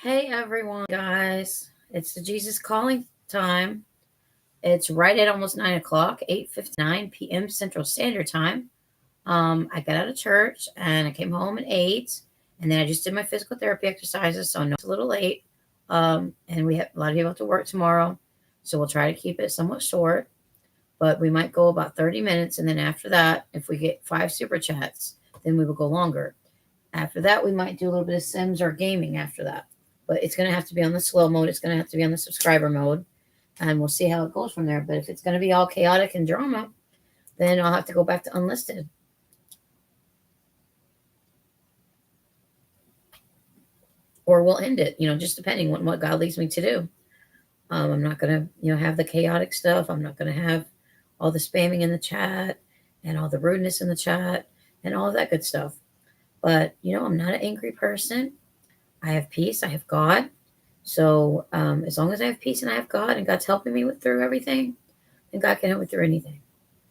Hey everyone, guys. It's the Jesus calling time. It's right at almost 9 o'clock, 8:59 p.m. Central Standard Time. I got out of church and I came home and ate, and then I just did my physical therapy exercises, so I know it's a little late. And we have a lot of people have to work tomorrow, so we'll try to keep it somewhat short, but we might go about 30 minutes, and then after that, if we get 5 super chats, then we will go longer. After that, we might do a little bit of Sims or gaming after that. But it's going to have to be on the slow mode. It's going to have to be on the subscriber mode. And we'll see how it goes from there. But if it's going to be all chaotic and drama, then I'll have to go back to unlisted. Or we'll end it, just depending on what God leads me to do. I'm not going to, have the chaotic stuff. I'm not going to have all the spamming in the chat and all the rudeness in the chat and all of that good stuff. But, I'm not an angry person. I have peace. I have God. So as long as I have peace and I have God and God's helping me through everything, then God can help me through anything.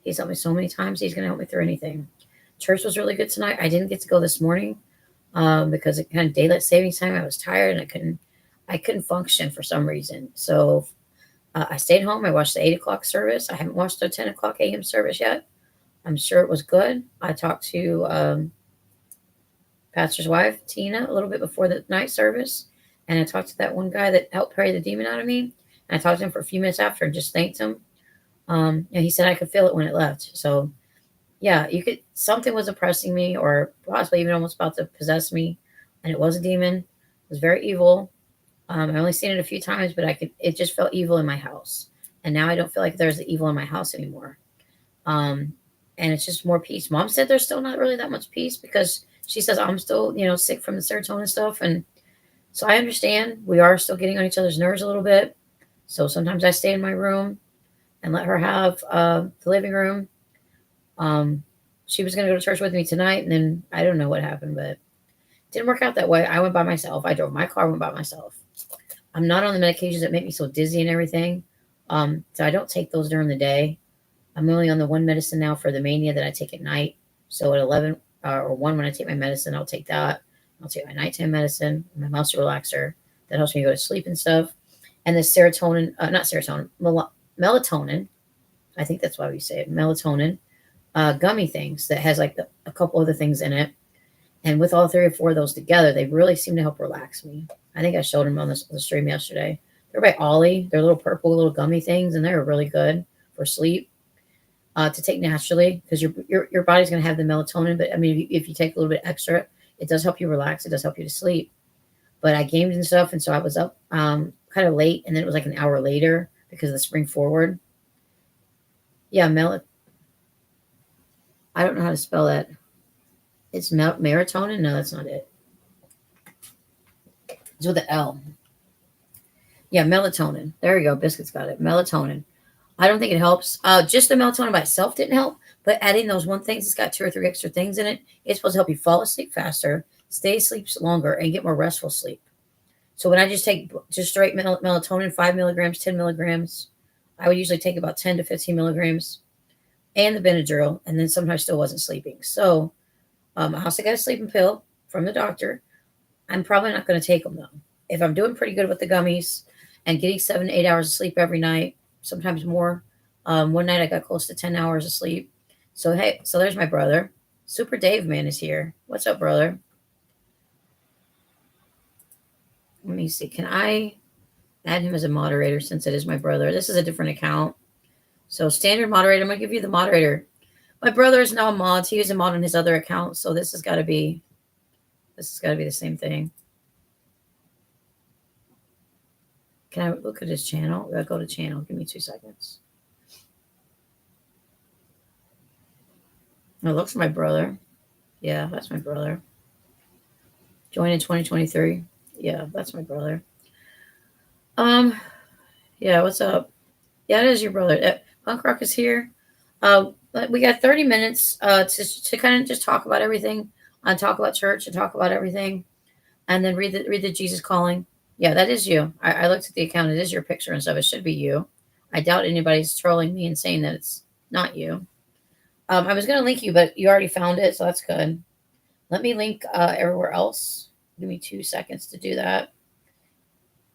He's helped me so many times. He's going to help me through anything. Church was really good tonight. I didn't get to go this morning because it kind of daylight savings time. I was tired and I couldn't function for some reason. So I stayed home. I watched the 8 o'clock service. I haven't watched the 10 o'clock a.m. service yet. I'm sure it was good. I talked to pastor's wife, Tina, a little bit before the night service. And I talked to that one guy that helped pray the demon out of me. And I talked to him for a few minutes after and just thanked him. And he said I could feel it when it left. So, yeah, something was oppressing me or possibly even almost about to possess me. And it was a demon. It was very evil. I only seen it a few times, but it just felt evil in my house. And now I don't feel like there's the evil in my house anymore. And it's just more peace. Mom said there's still not really that much peace because she says I'm still, sick from the serotonin stuff. And so I understand we are still getting on each other's nerves a little bit. So sometimes I stay in my room and let her have the living room. Um, she was going to go to church with me tonight, and then I don't know what happened, but it didn't work out that way. I went by myself. I drove my car, went by myself. I'm not on the medications that make me so dizzy and everything. So I don't take those during the day. I'm only on the one medicine now for the mania that I take at night. So at 11 or 1 when I take my medicine, I'll take that. I'll take my nighttime medicine, my muscle relaxer that helps me go to sleep and stuff. And the serotonin, not serotonin, melatonin. I think that's why we say it, melatonin gummy things that has like a couple other things in it. And with all 3 or 4 of those together, they really seem to help relax me. I think I showed them on the stream yesterday. They're by Ollie. They're little purple little gummy things, and they're really good for sleep. To take naturally because your body's going to have the melatonin. But I mean, if you take a little bit extra, it does help you relax. It does help you to sleep. But I gamed and stuff, and so I was up kind of late, and then it was like an hour later because of the spring forward. Yeah, I don't know how to spell that. It's melatonin. No, that's not it. It's with an L. Yeah, melatonin. There you go. Biscuits got it. Melatonin. I don't think it helps. Just the melatonin by itself didn't help, but adding those one things, it's got 2 or 3 extra things in it. It's supposed to help you fall asleep faster, stay asleep longer, and get more restful sleep. So when I just take just straight melatonin, 5 milligrams, 10 milligrams, I would usually take about 10 to 15 milligrams and the Benadryl, and then sometimes still wasn't sleeping. So I also got a sleeping pill from the doctor. I'm probably not going to take them though. If I'm doing pretty good with the gummies and getting 7 to 8 hours of sleep every night, sometimes more. One night I got close to 10 hours of sleep. So, hey, so there's my brother. Super Dave Man is here. What's up, brother? Let me see. Can I add him as a moderator since it is my brother? This is a different account. So standard moderator, I'm going to give you the moderator. My brother is now a mod. He was a mod on his other account. So this has got to be the same thing. Can I look at his channel? I'll go to channel. Give me 2 seconds. It looks my brother. Yeah, that's my brother. Joined in 2023. Yeah, that's my brother. Yeah, what's up? Yeah, it is your brother. Punk Rock is here. We got 30 minutes to kind of just talk about everything, and talk about church, and talk about everything, and then read the Jesus calling. Yeah, that is you. I looked at the account. It is your picture and stuff. It should be you. I doubt anybody's trolling me and saying that it's not you. I was going to link you, but you already found it, so that's good. Let me link everywhere else. Give me 2 seconds to do that.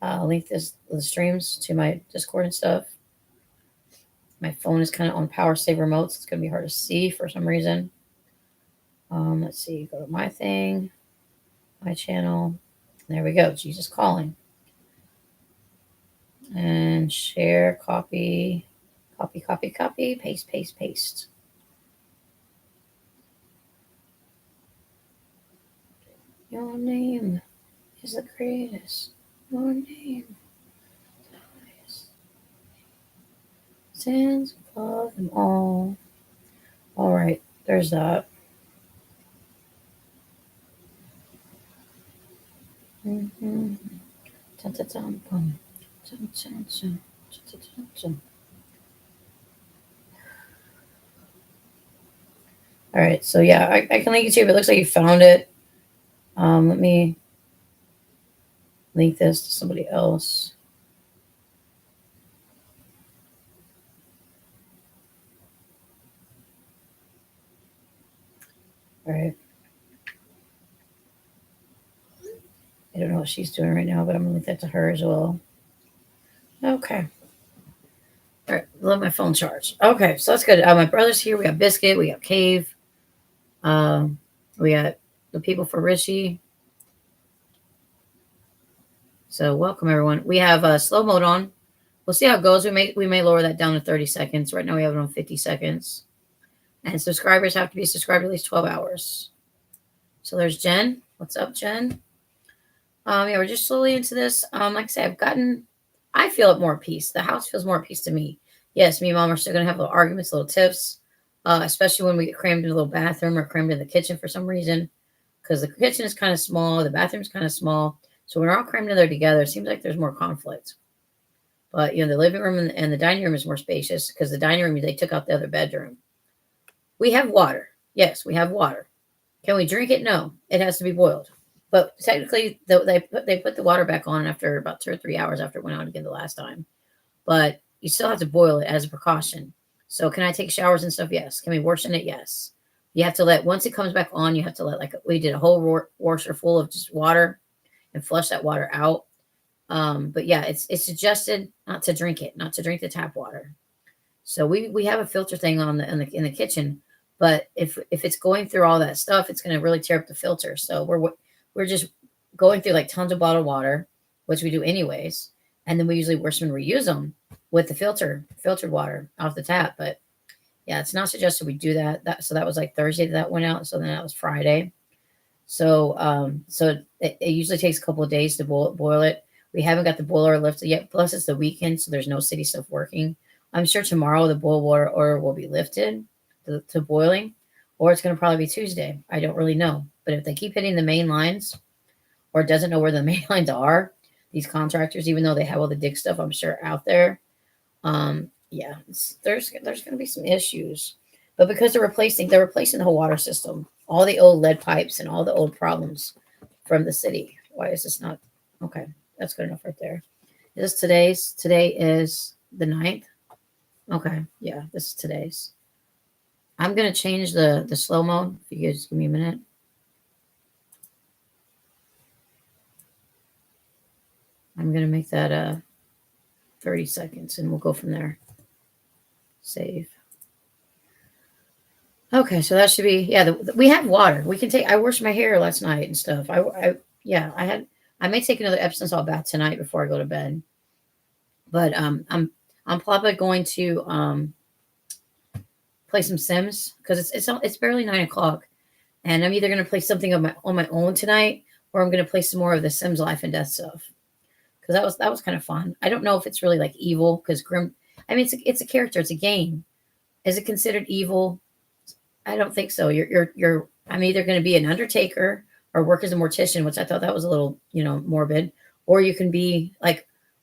link the streams to my Discord and stuff. My phone is kind of on power saver mode, so it's going to be hard to see for some reason. Let's see. Go to my thing, my channel. There we go. Jesus calling. And share, copy, paste, paste, paste. Your name is the greatest. Your name is the highest. Stands above them all. All right, there's that. Mm-hmm. Dun, dun, dun, dun. Dun, dun, dun. Dun, dun, dun. All right, so yeah, I can link it to you, but it looks like you found it. Let me link this to somebody else. All right. I don't know what she's doing right now, but I'm gonna link that to her as well. Okay. All right, let my phone charge. Okay, so that's good. My brother's here. We got Biscuit. We got Cave. We got the people for Richie. So welcome everyone. We have slow mode on. We'll see how it goes. We may lower that down to 30 seconds. Right now we have it on 50 seconds. And subscribers have to be subscribed at least 12 hours. So there's Jen. What's up, Jen? Yeah, we're just slowly into this. Like I said, I feel it more at peace. The house feels more at peace to me. Yes, me and mom are still gonna have little arguments, little tiffs, especially when we get crammed in a little bathroom or crammed in the kitchen for some reason. Because the kitchen is kind of small, the bathroom's kind of small. So when we're all crammed in there together, it seems like there's more conflict. But the living room and the dining room is more spacious because the dining room they took out the other bedroom. We have water. Yes, we have water. Can we drink it? No, it has to be boiled. But technically, they put the water back on after about 2 or 3 hours after it went out again the last time. But you still have to boil it as a precaution. So can I take showers and stuff? Yes. Can we wash in it? Yes. You have to once it comes back on, you have to let, we did a whole washer full of just water and flush that water out. But yeah, it's suggested not to drink it, not to drink the tap water. So we have a filter thing in the kitchen, but if it's going through all that stuff, it's going to really tear up the filter. So we're just going through tons of bottled water, which we do anyways, and then we usually wash them and reuse them with the filtered water off the tap. But yeah, it's not suggested we do that. So that was Thursday that went out. So then that was Friday. So it usually takes a couple of days to boil it. We haven't got the boiler lifted yet. Plus it's the weekend, so there's no city stuff working. I'm sure tomorrow the boil water order will be lifted to boiling, or it's going to probably be Tuesday. I don't really know. But if they keep hitting the main lines or doesn't know where the main lines are, these contractors, even though they have all the dig stuff, I'm sure out there, yeah, there's going to be some issues. But because they're replacing the whole water system, all the old lead pipes and all the old problems from the city. Why is this not? Okay, that's good enough right there. Is this today's? Today is the 9th. Okay, yeah, this is today's. I'm going to change the slow mode. If you guys give me a minute. I'm going to make that 30 seconds and we'll go from there. Save. Okay, so that should be, yeah, we have water. We can take, I washed my hair last night and stuff. I may take another Epsom salt bath tonight before I go to bed. But I'm probably going to play some Sims because it's barely 9 o'clock, and I'm either going to play something on my own tonight, or I'm going to play some more of the Sims Life and Death stuff because that was kind of fun. I don't know if it's really evil because Grim. I mean, it's a character, it's a game. Is it considered evil? I don't think so. I'm either going to be an undertaker or work as a mortician, which I thought that was a little morbid, or you can be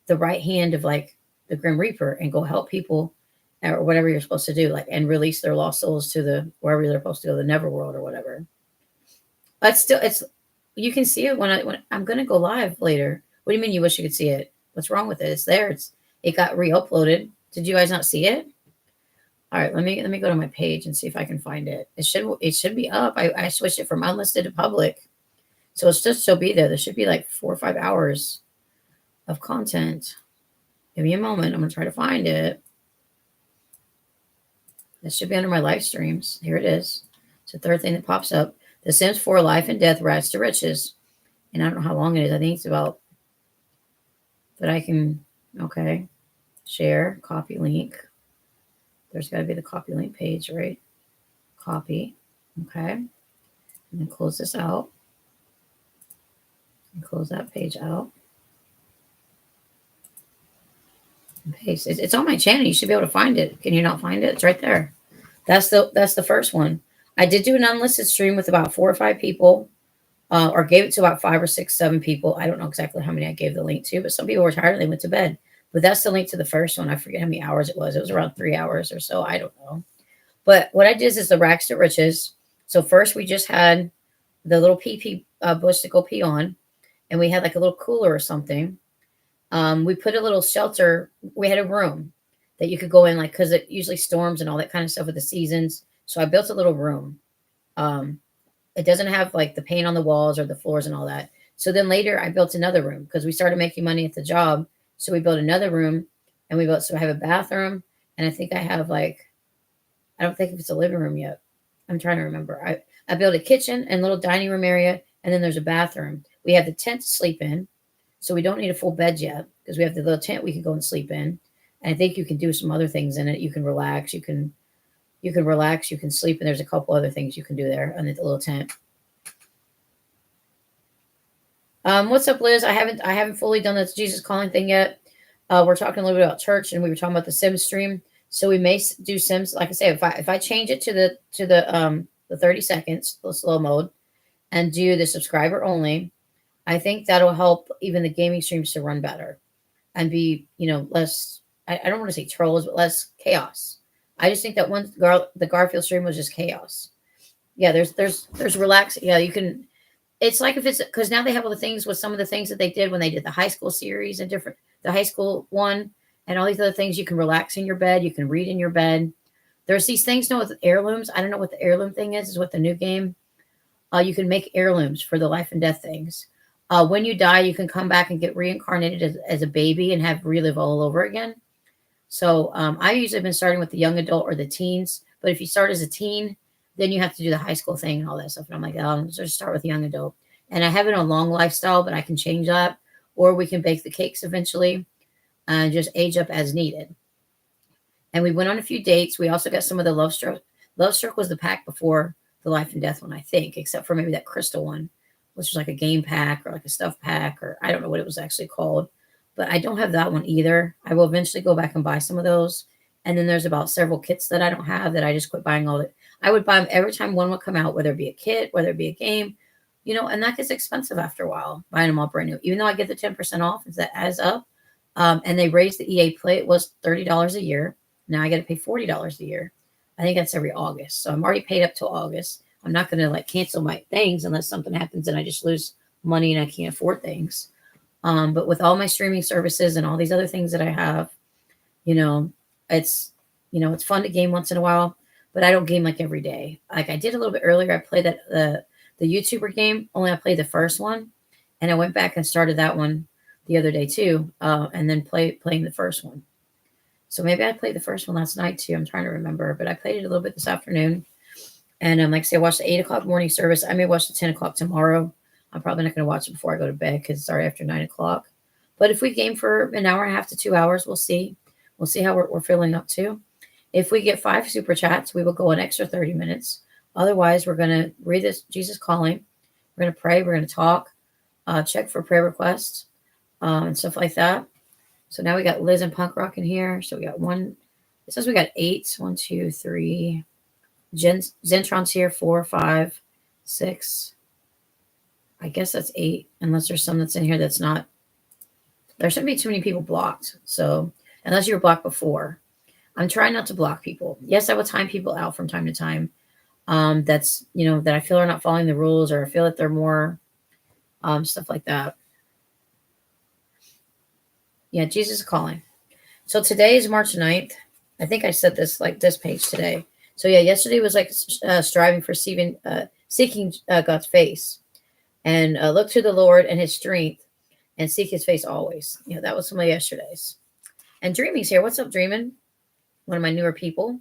the right hand of the Grim Reaper and go help people or whatever you're supposed to do, and release their lost souls to wherever they're supposed to go, the Neverworld or whatever. But still, you can see it when I'm going to go live later. What do you mean you wish you could see it? What's wrong with it? It's there. It got re-uploaded. Did you guys not see it? All right, let me go to my page and see if I can find it. It should be up. I switched it from unlisted to public, so it should still be there. There should be 4 or 5 hours of content. Give me a moment. I'm going to try to find it. This should be under my live streams. Here it is. It's the third thing that pops up. The Sims 4 Life and Death Rags to Riches. And I don't know how long it is. I think it's about, but I can, okay, share, copy link. There's got to be the copy link page, right? Copy. Okay. And then close this out. And close that page out. And paste. It's on my channel. You should be able to find it. Can you not find it? It's right there. That's the first one. I did do an unlisted stream with about 4 or 5 people, or gave it to about 5 or 6, 7 people. I don't know exactly how many I gave the link to, but some people were tired and they went to bed. But that's the link to the first one. I forget how many hours it was. It was around 3 hours or so. I don't know. But what I did is the Rags to Riches. So first we just had the little pee bush to go pee on, and we had like a little cooler or something. We put a little shelter. We had a room that you could go in, like, because it usually storms and all that kind of stuff with the seasons. So I built a little room. It doesn't have like the paint on the walls or the floors and all that. So then later I built another room because we started making money at the job. So we built another room, and so I have a bathroom, and I think I have like, I don't think if it's a living room yet. I'm trying to remember. I built a kitchen and little dining room area, and then there's a bathroom. We have the tent to sleep in, so we don't need a full bed yet because we have the little tent we can go and sleep in. And I think you can do some other things in it. You can relax. You can relax. You can sleep, and there's a couple other things you can do there under the little tent. What's up, Liz? I haven't fully done the Jesus Calling thing yet. We're talking a little bit about church, and we were talking about the Sims stream. So we may do Sims. Like I say, if I change it to the 30 seconds, the slow mode, and do the subscriber only, I think that'll help even the gaming streams to run better and be, less. I don't want to say trolls, but less chaos. I just think that the Garfield stream was just chaos. Yeah, there's relax. Yeah, you can. It's like if it's because now they have all the things with some of the things that they did when they did the high school series and the high school one and all these other things. You can relax in your bed. You can read in your bed. There's these things now with heirlooms. I don't know what the heirloom thing is what the new game. You can make heirlooms for the life and death things. When you die, you can come back and get reincarnated as a baby and relive all over again. So I usually have been starting with the young adult or the teens. But if you start as a teen, then you have to do the high school thing and all that stuff. And I'm like, oh, let's just start with the young adult. And I have it on long lifestyle, but I can change that. Or we can bake the cakes eventually and just age up as needed. And we went on a few dates. We also got some of the Love Struck. Love Struck was the pack before the Life and Death one, I think, except for maybe that crystal one, which was like a game pack or like a stuff pack, or I don't know what it was actually called. But I don't have that one either. I will eventually go back and buy some of those. And then there's about several kits that I don't have that I just quit buying all that. I would buy them every time one would come out, whether it be a kit, whether it be a game, and that gets expensive after a while, buying them all brand new. Even though I get the 10% off, that adds up. And they raised the EA play. It was $30 a year. Now I got to pay $40 a year. I think that's every August. So I'm already paid up till August. I'm not going to cancel my things unless something happens and I just lose money and I can't afford things. But with all my streaming services and all these other things that I have, it's fun to game once in a while, but I don't game like every day. Like I did a little bit earlier. I played the YouTuber game, only I played the first one, and I went back and started that one the other day too, and then playing the first one. So maybe I played the first one last night too. I'm trying to remember, but I played it a little bit this afternoon. And like I say, I watched the 8 o'clock morning service. I may watch the 10 o'clock tomorrow. I'm probably not going to watch it before I go to bed because it's already after 9 o'clock. But if we game for an hour and a half to 2 hours, we'll see. We'll see how we're filling up to. If we get 5 super chats, we will go an extra 30 minutes. Otherwise, we're going to read this Jesus Calling. We're going to pray. We're going to talk, check for prayer requests and stuff like that. So now we got Liz and Punk Rock in here. So we got one. It says we got 8. 1, 2, 3. Zentron's here. 4, 5, 6. I guess that's 8, unless there's some that's in here that's not. There shouldn't be too many people blocked. So unless you were blocked before. I'm trying not to block people. Yes, I will time people out from time to time. That's, that I feel are not following the rules, or I feel that they're more stuff like that. Yeah, Jesus is Calling. So today is March 9th. I think I said this this page today. So yeah, yesterday was striving for seeking God's face, and look to the Lord and his strength, and seek his face always. That was some of yesterday's. And Dreaming's here. What's up, Dreaming? One of my newer people.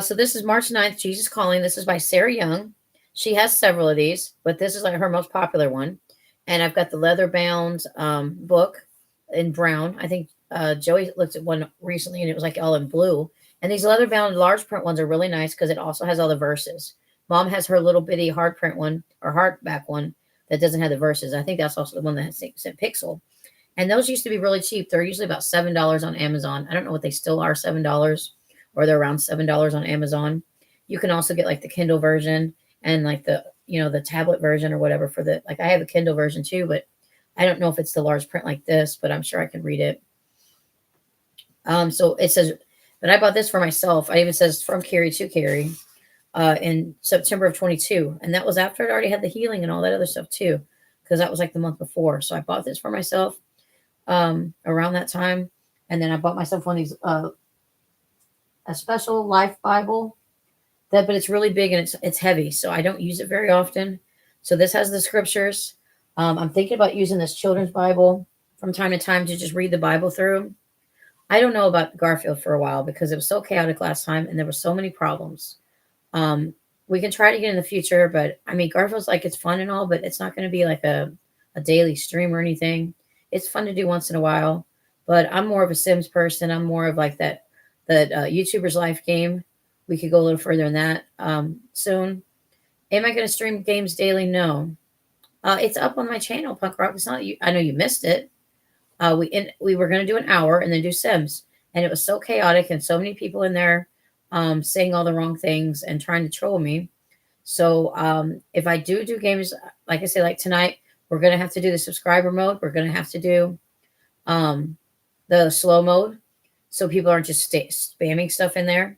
So this is March 9th, Jesus Calling. This is by Sarah Young. She has several of these, but this is like her most popular one. And I've got the leather bound book in brown. I think Joey looked at one recently and it was like all in blue. And these leather bound large print ones are really nice because it also has all the verses. Mom has her little bitty hard print one or hardback one that doesn't have the verses. I think that's also the one that has St. Pixel. And those used to be really cheap. They're usually about $7 on Amazon. I don't know what they still are, $7, or they're around $7 on Amazon. You can also get like the Kindle version and like the tablet version or whatever for like I have a Kindle version too, but I don't know if it's the large print like this, but I'm sure I can read it. So it says, but I bought this for myself. I even says from Carrie to Carrie in September of 22. And that was after I'd already had the healing and all that other stuff too, because that was like the month before. So I bought this for myself around that time. And then I bought myself one of these, a special life Bible but it's really big and it's heavy. So I don't use it very often. So this has the scriptures. I'm thinking about using this children's Bible from time to time to just read the Bible through. I don't know about Garfield for a while because it was so chaotic last time and there were so many problems. We can try to get in the future, but I mean, Garfield's like, it's fun and all, but it's not going to be like a daily stream or anything. It's fun to do once in a while, but I'm more of a Sims person. I'm more of like that YouTuber's life game. We could go a little further in that soon. Am I going to stream games daily? No. It's up on my channel, Punk Rock. It's not you. I know you missed it. We were going to do an hour and then do Sims, and it was so chaotic and so many people in there saying all the wrong things and trying to troll me. So if I do games, like I say, like tonight, we're going to have to do the subscriber mode. We're going to have to do the slow mode so people aren't just spamming stuff in there.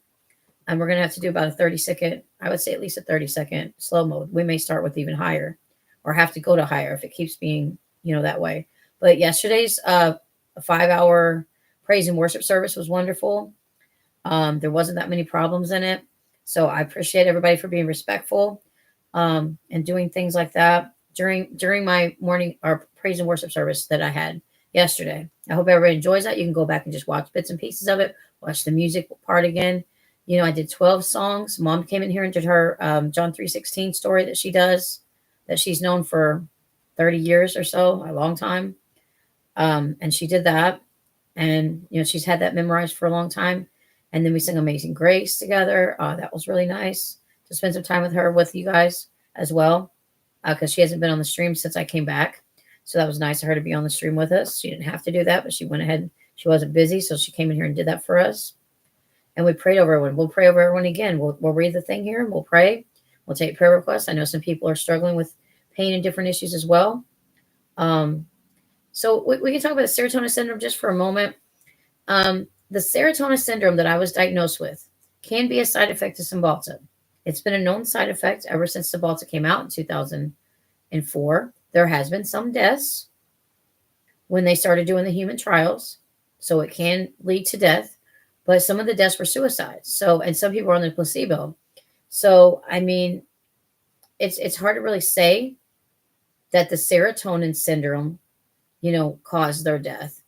And we're going to have to do about a 30-second, I would say at least a 30-second slow mode. We may start with even higher or have to go to higher if it keeps being, that way. But yesterday's 5-hour praise and worship service was wonderful. There wasn't that many problems in it. So I appreciate everybody for being respectful and doing things like that during my morning or praise and worship service that I had yesterday. I hope everybody enjoys that. You can go back and just watch bits and pieces of it, watch the music part again. I did 12 songs. Mom came in here and did her John 3:16 story that she does, that she's known for 30 years or so, a long time. And she did that. And, she's had that memorized for a long time. And then we sang Amazing Grace together. That was really nice to spend some time with you guys as well, because she hasn't been on the stream since I came back. So that was nice of her to be on the stream with us. She didn't have to do that, but she went ahead. She wasn't busy, so she came in here and did that for us. And we prayed over everyone. We'll pray over everyone again. We'll read the thing here and we'll pray. We'll take prayer requests. I know some people are struggling with pain and different issues as well. So we can talk about the serotonin syndrome just for a moment. The serotonin syndrome that I was diagnosed with can be a side effect of Cymbalta. It's been a known side effect ever since Cymbalta came out in 2004. There has been some deaths when they started doing the human trials. So it can lead to death. But some of the deaths were suicides. And some people are on the placebo. So, I mean, it's hard to really say that the serotonin syndrome, caused their death.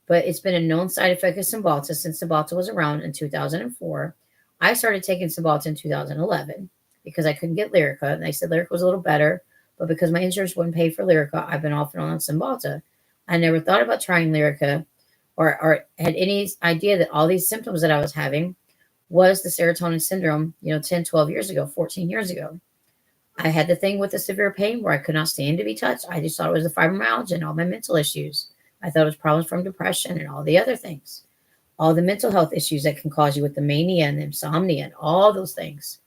But it's been a known side effect of Cymbalta since Cymbalta was around in 2004. I started taking Cymbalta in 2011 because I couldn't get Lyrica. And they said Lyrica was a little better. But because my insurance wouldn't pay for Lyrica, I've been off and on Cymbalta. I never thought about trying Lyrica or had any idea that all these symptoms that I was having was the serotonin syndrome, 10, 12 years ago, 14 years ago. I had the thing with the severe pain where I could not stand to be touched. I just thought it was the fibromyalgia and all my mental issues. I thought it was problems from depression and all the other things, all the mental health issues that can cause you with the mania and the insomnia and all those things.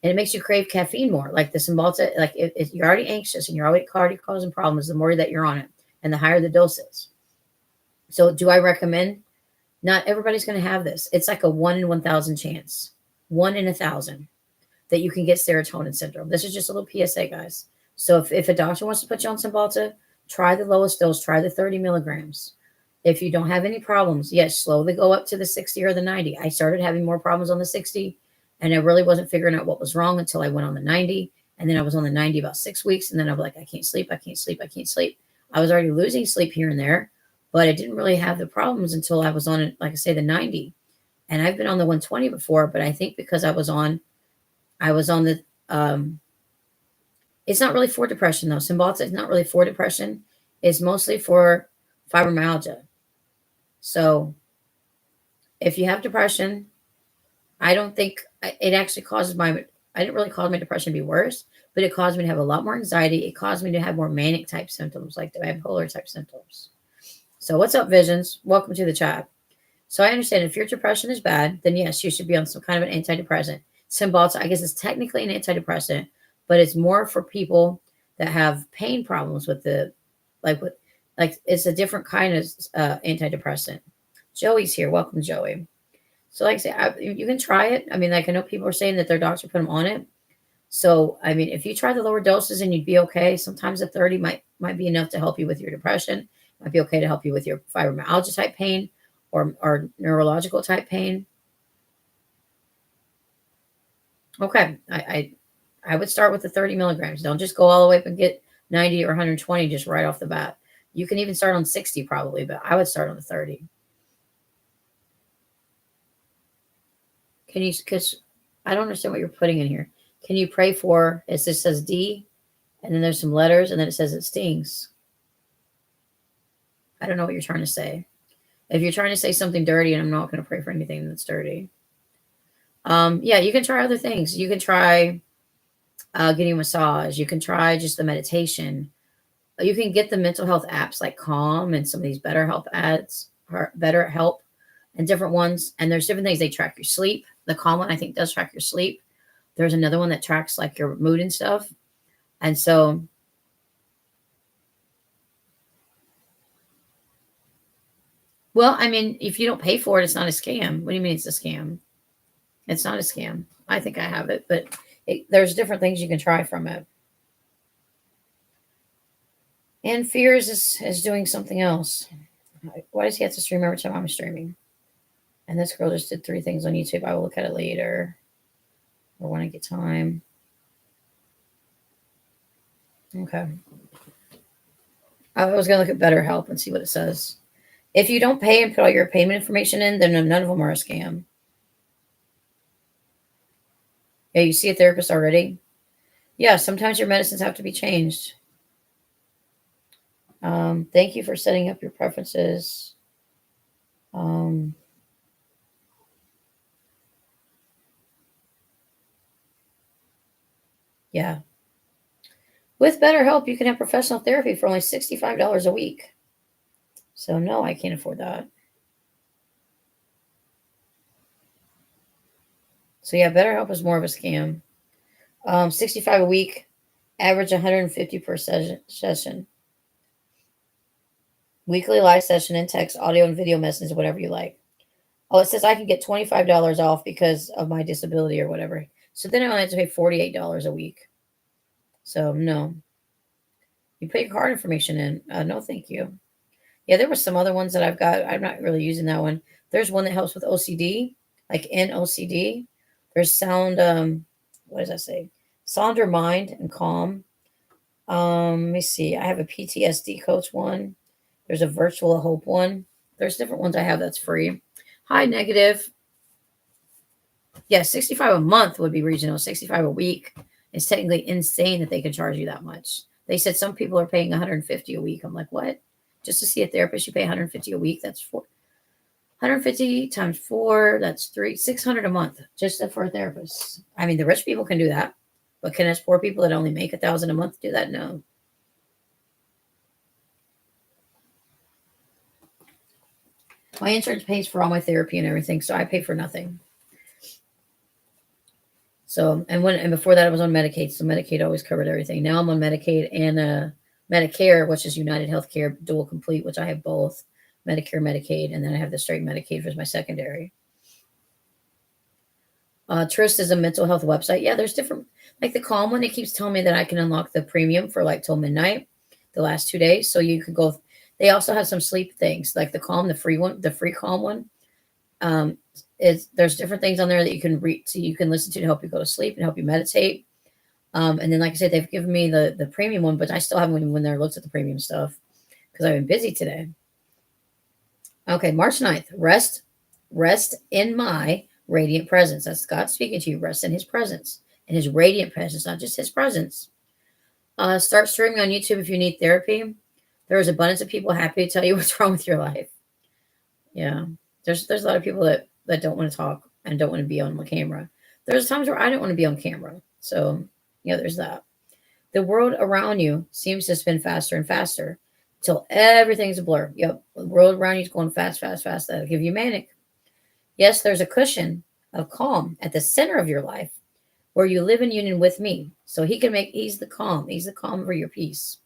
And it makes you crave caffeine more. Like the Cymbalta, like if you're already anxious and you're already causing problems, the more that you're on it and the higher the doses. So do I recommend? Not everybody's going to have this. It's like a 1 in 1,000 chance, 1 in 1,000 that you can get serotonin syndrome. This is just a little PSA, guys. So if a doctor wants to put you on Cymbalta, try the lowest dose, try the 30 milligrams. If you don't have any problems, yes, slowly go up to the 60 or the 90. I started having more problems on the 60, and I really wasn't figuring out what was wrong until I went on the 90. And then I was on the 90 about 6 weeks, and then I was like, I can't sleep. I was already losing sleep here and there, but I didn't really have the problems until I was on it, like I say, the 90. And I've been on the 120 before, but I think because I was on the, it's not really for depression though. Cymbalta is not really for depression. It's mostly for fibromyalgia. So if you have depression, I don't think it actually causes I didn't really cause my depression to be worse, but it caused me to have a lot more anxiety. It caused me to have more manic type symptoms, like the bipolar type symptoms. So what's up, Visions? Welcome to the chat. So I understand if your depression is bad, then yes, you should be on some kind of an antidepressant. Cymbalta, I guess it's technically an antidepressant, but it's more for people that have pain problems with with, like it's a different kind of antidepressant. Joey's here. Welcome, Joey. So like I say, you can try it. I mean, like I know people are saying that their doctor put them on it. So I mean, if you try the lower doses and you'd be okay, sometimes a 30 might be enough to help you with your depression. Might be okay to help you with your fibromyalgia type pain or neurological type pain. Okay, I would start with the 30 milligrams. Don't just go all the way up and get 90 or 120 just right off the bat. You can even start on 60 probably, but I would start on the 30. Can you, because I don't understand what you're putting in here. Can you pray for, it just says D, and then there's some letters, and then it says it stings. I don't know what you're trying to say. If you're trying to say something dirty, and I'm not going to pray for anything that's dirty. Yeah, you can try other things. You can try getting a massage. You can try just the meditation. You can get the mental health apps like Calm and some of these BetterHelp ads, or BetterHelp and different ones. And there's different things. They track your sleep. The Calm one, I think, does track your sleep. There's another one that tracks like your mood and stuff. And so, well, I mean, if you don't pay for it, it's not a scam. What do you mean it's a scam? It's not a scam. I think I have it, but there's different things you can try from it. And Fears is doing something else. Why does he have to stream every time I'm streaming? And this girl just did 3 things on YouTube. I will look at it later or when I get time. Okay. I was going to look at BetterHelp and see what it says. If you don't pay and put all your payment information in, then none of them are a scam. Yeah, you see a therapist already? Yeah, sometimes your medicines have to be changed. Thank you for setting up your preferences. Yeah. With BetterHelp, you can have professional therapy for only $65 a week. So no, I can't afford that. So yeah, BetterHelp is more of a scam. 65 a week, average 150 per session. Weekly live session in text, audio, and video messages, whatever you like. Oh, it says I can get $25 off because of my disability or whatever. So then I only have to pay $48 a week. So no. You put your card information in. No, thank you. Yeah, there were some other ones that I've got. I'm not really using that one. There's one that helps with OCD, like NOCD. There's sound, what does that say? Sonder Mind and Calm. Let me see. I have a PTSD coach one. There's a virtual hope one. There's different ones I have that's free. High negative. Yeah, 65 a month would be regional. 65 a week. It's technically insane that they can charge you that much. They said some people are paying 150 a week. I'm like, what? Just to see a therapist, you pay 150 a week. That's 150 times 4. That's 600 a month just for a therapist. I mean, the rich people can do that, but can us poor people that only make 1,000 a month do that? No. My insurance pays for all my therapy and everything, so I pay for nothing. So, and before that, I was on Medicaid, so Medicaid always covered everything. Now I'm on Medicaid and Medicare, which is United Healthcare Dual Complete, which I have both Medicare, Medicaid, and then I have the straight Medicaid as my secondary. Trist is a mental health website. Yeah, there's different, like the Calm one. It keeps telling me that I can unlock the premium for like till midnight, the last 2 days. So you could go. They also have some sleep things, like the Calm, the free one, the free Calm one. There's different things on there that you can read, so you can listen to help you go to sleep and help you meditate. And then, like I said, they've given me the premium one, but I still haven't even went there and looked at the premium stuff. because I've been busy today. Okay, March 9th. Rest in my radiant presence. That's God speaking to you. Rest in his presence. In his radiant presence, not just his presence. Start streaming on YouTube if you need therapy. There is abundance of people happy to tell you what's wrong with your life. Yeah. There's a lot of people that don't want to talk and don't want to be on the camera. There's times where I don't want to be on camera. So, there's that. The world around you seems to spin faster and faster until everything's a blur. Yep. The world around you is going fast, fast, fast. That'll give you manic. Yes, there's a cushion of calm at the center of your life where you live in union with me. So he's the calm. He's the calm for your peace.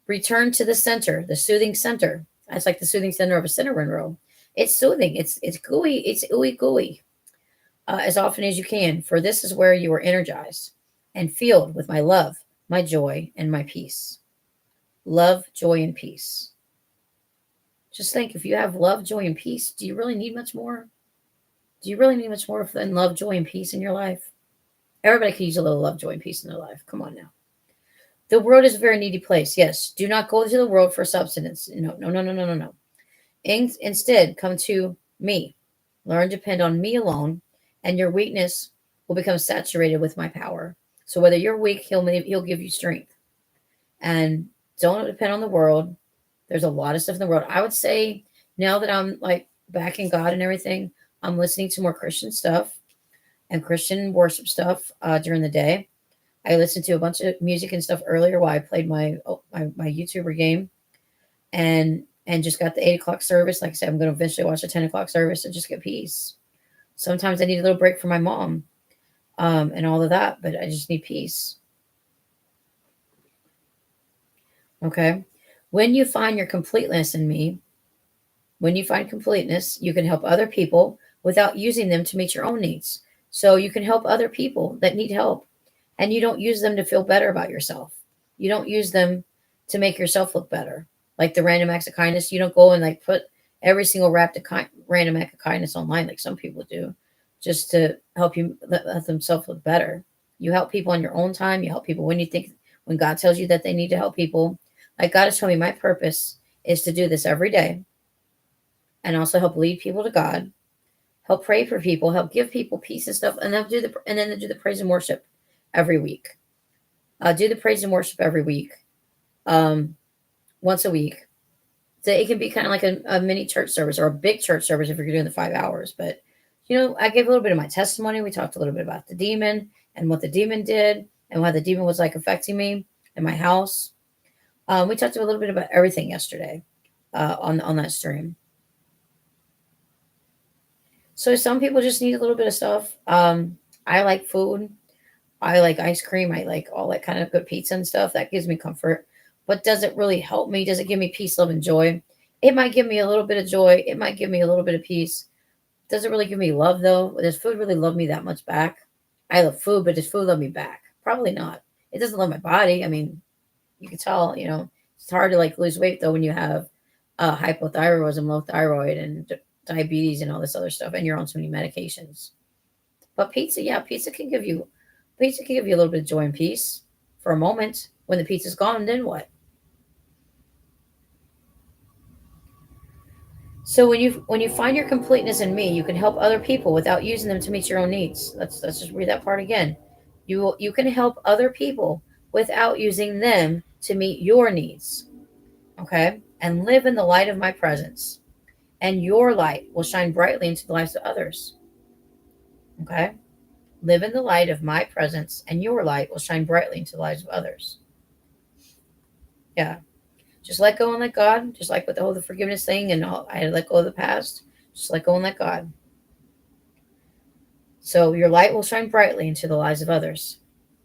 Return to the center, the soothing center. That's like the soothing center of a cinnamon roll. It's soothing. It's gooey. It's ooey gooey. As often as you can, for this is where you are energized and filled with my love, my joy, and my peace. Love, joy, and peace. Just think, if you have love, joy, and peace, do you really need much more? Do you really need much more than love, joy, and peace in your life? Everybody can use a little love, joy, and peace in their life. Come on now. The world is a very needy place. Yes. Do not go to the world for substance. No, no, no, no, no, no, no. Instead, come to me. Learn to depend on me alone, and your weakness will become saturated with my power. So whether you're weak, he'll give you strength. And don't depend on the world. There's a lot of stuff in the world. I would say now that I'm like back in God and everything, I'm listening to more Christian stuff and Christian worship stuff during the day. I listened to a bunch of music and stuff earlier while I played my YouTuber game, and just got the 8 o'clock service. Like I said, I'm going to eventually watch the 10 o'clock service and just get peace. Sometimes I need a little break from my mom, and all of that, but I just need peace. Okay, when you find your completeness in me, when you find completeness, you can help other people without using them to meet your own needs. So you can help other people that need help, and you don't use them to feel better about yourself. You don't use them to make yourself look better. Like the random acts of kindness, you don't go and like put every single random act of kindness online like some people do, just to help you let themselves look better. You help people on your own time. You help people when God tells you that they need to help people. Like God has told me, my purpose is to do this every day, and also help lead people to God, help pray for people, help give people peace and stuff, and then do the praise and worship every week. Do the praise and worship every week, once a week. So it can be kind of like a mini church service or a big church service if you're doing the 5 hours. But I gave a little bit of my testimony. We talked a little bit about the demon and what the demon did and how the demon was like affecting me in my house. We talked a little bit about everything yesterday on that stream. So some people just need a little bit of stuff. I like food. I like ice cream. I like all that kind of good pizza and stuff. That gives me comfort. But does it really help me? Does it give me peace, love, and joy? It might give me a little bit of joy. It might give me a little bit of peace. Does it really give me love, though? Does food really love me that much back? I love food, but does food love me back? Probably not. It doesn't love my body. I mean, you can tell, it's hard to like lose weight, though, when you have hypothyroidism, low thyroid, and diabetes and all this other stuff, and you're on so many medications. But pizza, yeah, pizza can give you a little bit of joy and peace for a moment. When the pizza's gone, then what? So when you find your completeness in me, you can help other people without using them to meet your own needs. Let's just read that part again. You can help other people without using them to meet your needs. Okay? And live in the light of my presence. And your light will shine brightly into the lives of others. Okay? Live in the light of my presence, and your light will shine brightly into the lives of others. Yeah. Just let go and let God. Just like with the whole forgiveness thing, and I had to let go of the past. Just let go and let God. So your light will shine brightly into the lives of others.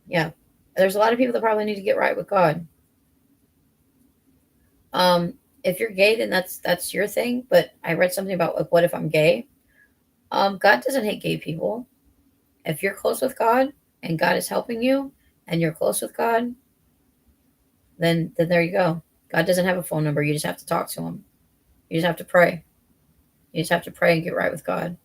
Yeah. There's a lot of people that probably need to get right with God. If you're gay, then that's your thing. But I read something about like, what if I'm gay? God doesn't hate gay people. If you're close with God and God is helping you and you're close with God, then there you go. God doesn't have a phone number. You just have to talk to him. You just have to pray. You just have to pray and get right with God.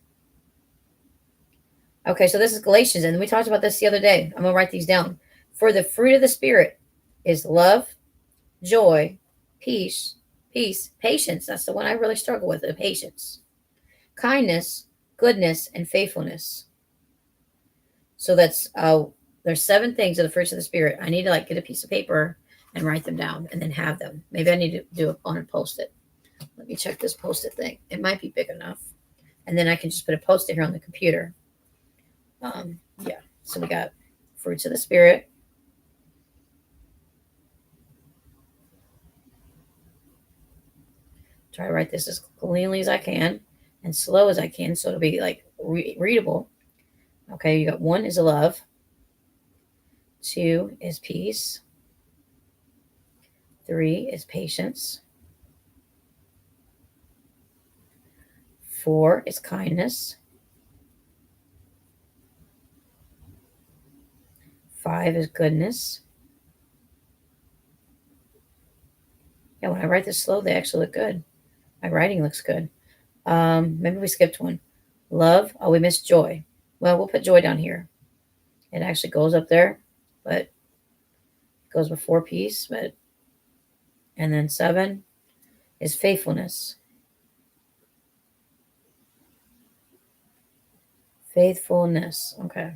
Okay, so this is Galatians, and we talked about this the other day. I'm going to write these down. For the fruit of the Spirit is love, joy, peace, peace, patience. That's the one I really struggle with, the patience. Kindness, goodness, and faithfulness. So that's there's 7 things of the fruits of the spirit. I need to like get a piece of paper and write them down and then have them. Maybe I need to do it on a post-it. Let me check this post-it thing. It might be big enough. And then I can just put a post-it here on the computer. Yeah. So we got fruits of the spirit. Try to write this as cleanly as I can and slow as I can so it'll be like readable. Okay, you got 1 is love. 2 is peace. 3 is patience. 4 is kindness. 5 is goodness. Yeah, when I write this slow, they actually look good. My writing looks good. Maybe we skipped one. Love. Oh, we missed joy. Well, we'll put joy down here. It actually goes up there, but it goes before peace. And then 7 is faithfulness. Faithfulness. Okay.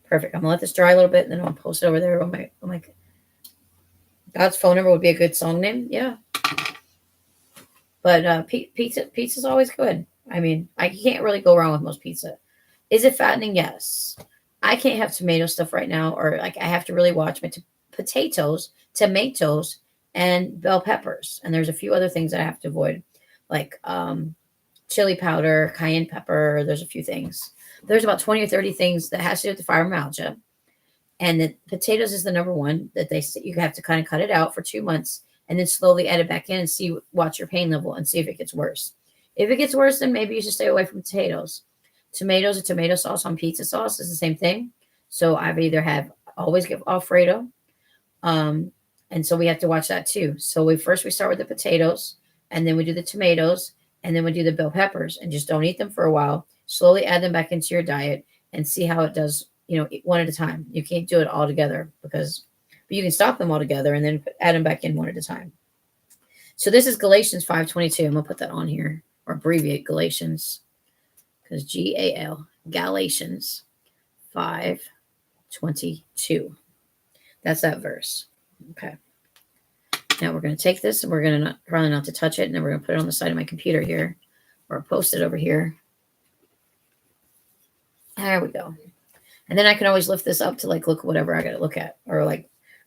Perfect. I'm gonna let this dry a little bit, and then I'll post it over there on my God's phone number would be a good song name. Yeah. But pizza's always good. I mean, I can't really go wrong with most pizza. Is it fattening? Yes. I can't have tomato stuff right now, or like I have to really watch my potatoes, tomatoes, and bell peppers. And there's a few other things that I have to avoid, like chili powder, cayenne pepper. There's a few things. There's about 20 or 30 things that has to do with the fibromyalgia. And the potatoes is the number one that you have to kind of cut it out for 2 months and then slowly add it back in and watch your pain level and see if it gets worse. If it gets worse, then maybe you should stay away from potatoes. Tomatoes or tomato sauce on pizza sauce is the same thing. So I've either always get Alfredo. And so we have to watch that too. So we start with the potatoes, and then we do the tomatoes, and then we do the bell peppers, and just don't eat them for a while. Slowly add them back into your diet and see how it does, one at a time. You can't do it all together but you can stop them all together and then add them back in one at a time. So this is Galatians 5:22. I'm going to put that on here, or abbreviate Galatians, because Galatians 5:22. That's that verse. Okay. Now we're going to take this, and we're going to try not to touch it, and then we're going to put it on the side of my computer here, or post it over here. There we go. And then I can always lift this up to look whatever I got to look at, or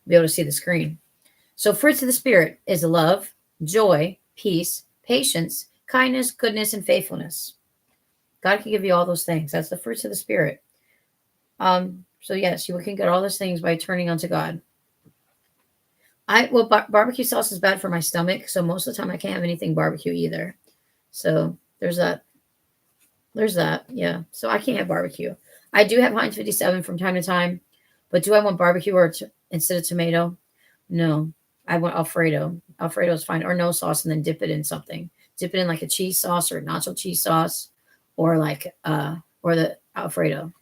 be able to see the screen. So fruits of the spirit is love, joy, peace, patience, kindness, goodness, and faithfulness. God can give you all those things. That's the fruits of the spirit. So yes, you can get all those things by turning unto God. Barbecue sauce is bad for my stomach, so most of the time I can't have anything barbecue either. So there's that. Yeah. So I can't have barbecue. I do have Heinz 57 from time to time, but do I want barbecue instead of tomato? No, I want Alfredo. Alfredo is fine, or no sauce, and then dip it in something. Dip it in like a cheese sauce or nacho cheese sauce, or or the Alfredo.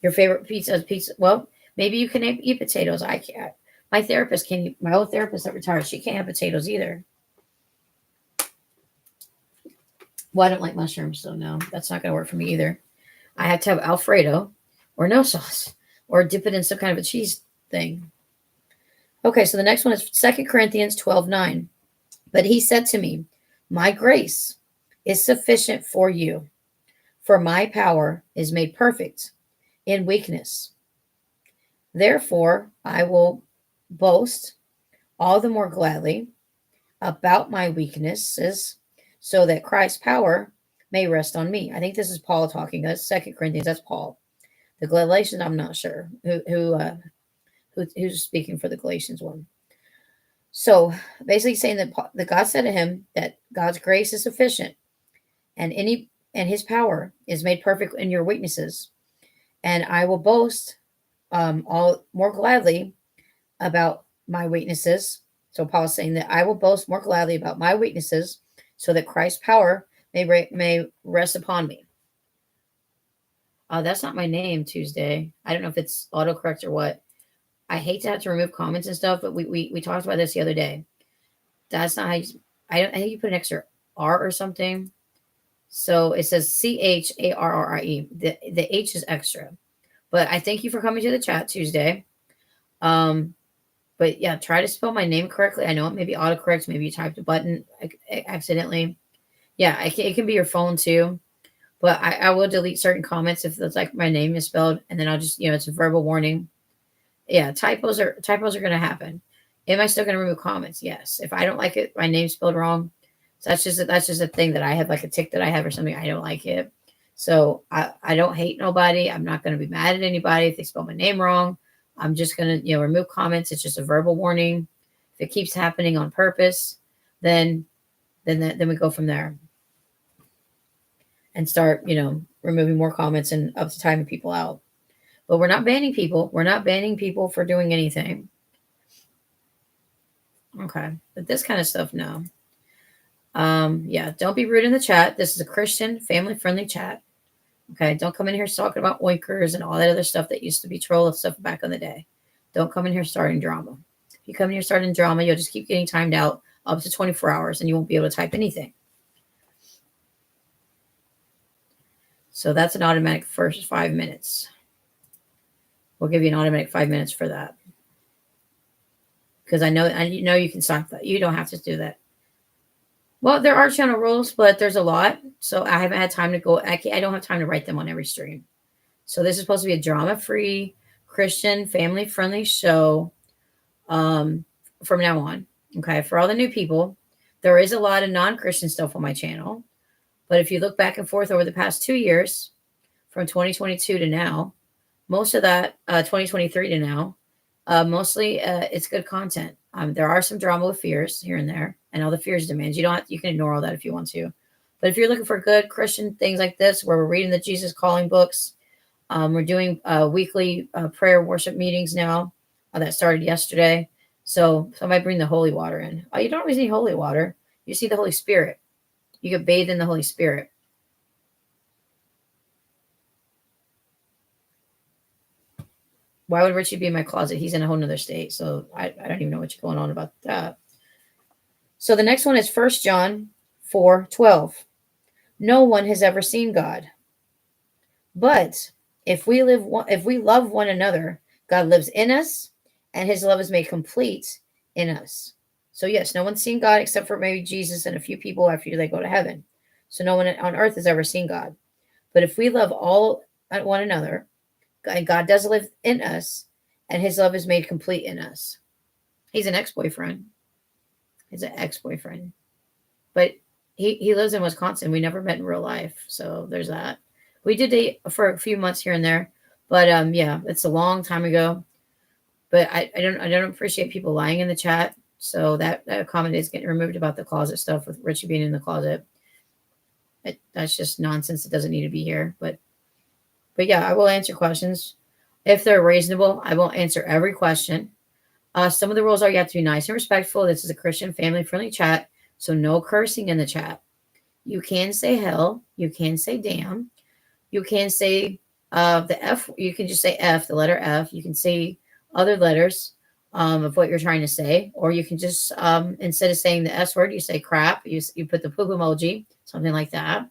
Your favorite pizza? Well, maybe you can eat potatoes. I can't. My therapist can. My old therapist that retired, she can't have potatoes either. Well, I don't like mushrooms, so no, that's not going to work for me either. I have to have Alfredo or no sauce, or dip it in some kind of a cheese thing. Okay, so the next one is 2 Corinthians 12:9. But he said to me, my grace is sufficient for you, for my power is made perfect in weakness. Therefore, I will boast all the more gladly about my weaknesses, so that Christ's power may rest on me. I think this is Paul talking. That's 2 Corinthians. That's Paul. The Galatians, I'm not sure who's speaking for the Galatians one. So basically saying that God said to him that God's grace is sufficient, and his power is made perfect in your weaknesses. And I will boast all more gladly about my weaknesses. So Paul's saying that I will boast more gladly about my weaknesses, so that Christ's power may rest upon me. That's not my name, Tuesday. I don't know if it's autocorrect or what. I hate to have to remove comments and stuff, but we talked about this the other day. That's not how you. I think you put an extra R or something. So it says CHARRIE. The H is extra. But I thank you for coming to the chat Tuesday. But yeah, try to spell my name correctly. I know it may be autocorrect. Maybe you typed a button accidentally. Yeah, it can be your phone too. But I will delete certain comments if it's like my name is spelled, and then I'll just it's a verbal warning. Yeah, typos are gonna happen. Am I still gonna remove comments? Yes. If I don't like it, my name's spelled wrong. So that's just a thing that I have, like a tick that I have or something. I don't like it. So I don't hate nobody. I'm not gonna be mad at anybody if they spell my name wrong. I'm just gonna remove comments. It's just a verbal warning. If it keeps happening on purpose, then we go from there and start removing more comments and up to timing people out. But we're not banning people. We're not banning people for doing anything. Okay. But this kind of stuff, no. Yeah, don't be rude in the chat. This is a Christian, family-friendly chat. Okay, don't come in here talking about oinkers and all that other stuff that used to be troll stuff back in the day. Don't come in here starting drama. If you come in here starting drama, you'll just keep getting timed out up to 24 hours and you won't be able to type anything. So that's an automatic first 5 minutes. We'll give you an automatic 5 minutes for that. Because I know you can stop that. You don't have to do that. Well, there are channel rules, but there's a lot. So I haven't had time to go. I don't have time to write them on every stream. So this is supposed to be a drama-free, Christian, family-friendly show from now on. Okay, for all the new people, there is a lot of non-Christian stuff on my channel. But if you look back and forth over the past 2 years, from 2022 to now, most of that, 2023 to now, mostly it's good content. There are some drama with fears here and there, and all the fears demands. You can ignore all that if you want to. But if you're looking for good Christian things like this, where we're reading the Jesus Calling books, we're doing weekly prayer worship meetings now that started yesterday. So somebody bring the holy water in. You don't always need holy water. You see the Holy Spirit. You get bathed in the Holy Spirit. Why would Richie be in my closet? He's in a whole nother state. So I don't even know what's going on about that. So the next one is 1 John 4:12. No one has ever seen God. But if we love one another, God lives in us, and his love is made complete in us. So yes, no one's seen God except for maybe Jesus and a few people after they go to heaven. So no one on earth has ever seen God. But if we love all one another, and God does live in us, and his love is made complete in us. He's an ex-boyfriend. He's an ex-boyfriend. But he lives in Wisconsin. We never met in real life. So there's that. We did date for a few months here and there. But yeah, it's a long time ago. But I don't appreciate people lying in the chat. So that comment is getting removed about the closet stuff with Richie being in the closet. That's just nonsense. It doesn't need to be here. But yeah, I will answer questions. If they're reasonable, I won't answer every question. Some of the rules are you have to be nice and respectful. This is a Christian family-friendly chat, so no cursing in the chat. You can say hell. You can say damn. You can say the F. You can just say F, the letter F. You can say other letters of what you're trying to say. Or you can just, instead of saying the S word, you say crap. You put the poop emoji, something like that.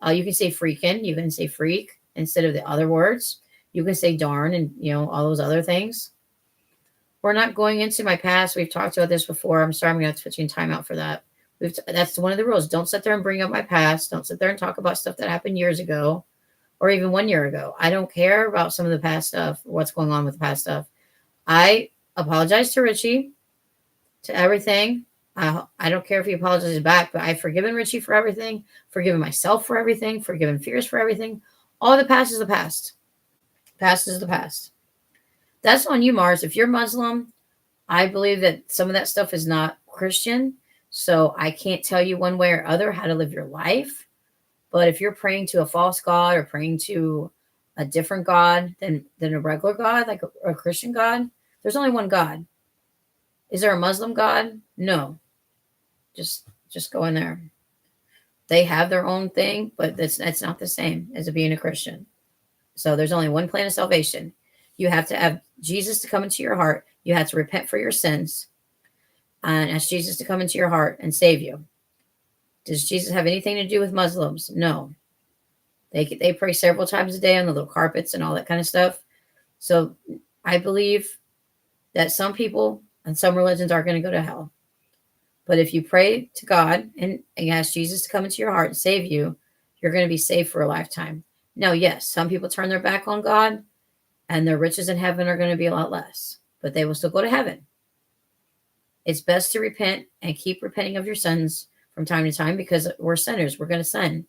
You can say freaking. You can say freak instead of the other words. You can say darn and, all those other things. We're not going into my past. We've talked about this before. I'm sorry, I'm going to have to put you in timeout for that. That's one of the rules. Don't sit there and bring up my past. Don't sit there and talk about stuff that happened years ago or even 1 year ago. I don't care about some of the past stuff, what's going on with the past stuff. I apologize to Richie, to everything. I don't care if he apologizes back, but I've forgiven Richie for everything, forgiven myself for everything, forgiven fears for everything. All the past is the past. Past is the past. That's on you, Mars. If you're Muslim, I believe that some of that stuff is not Christian. So I can't tell you one way or other how to live your life. But if you're praying to a false God or praying to a different God than a regular God, like a Christian God, there's only one God. Is there a Muslim God? No. Just go in there. They have their own thing, but that's not the same as being a Christian. So there's only one plan of salvation. You have to have Jesus to come into your heart. You have to repent for your sins. and ask Jesus to come into your heart and save you. Does Jesus have anything to do with Muslims? No. They pray several times a day on the little carpets and all that kind of stuff. So I believe that some people and some religions are going to go to hell. But if you pray to God and ask Jesus to come into your heart and save you, you're going to be saved for a lifetime. Now, yes, some people turn their back on God and their riches in heaven are going to be a lot less, but they will still go to heaven. It's best to repent and keep repenting of your sins from time to time because we're sinners. We're going to sin.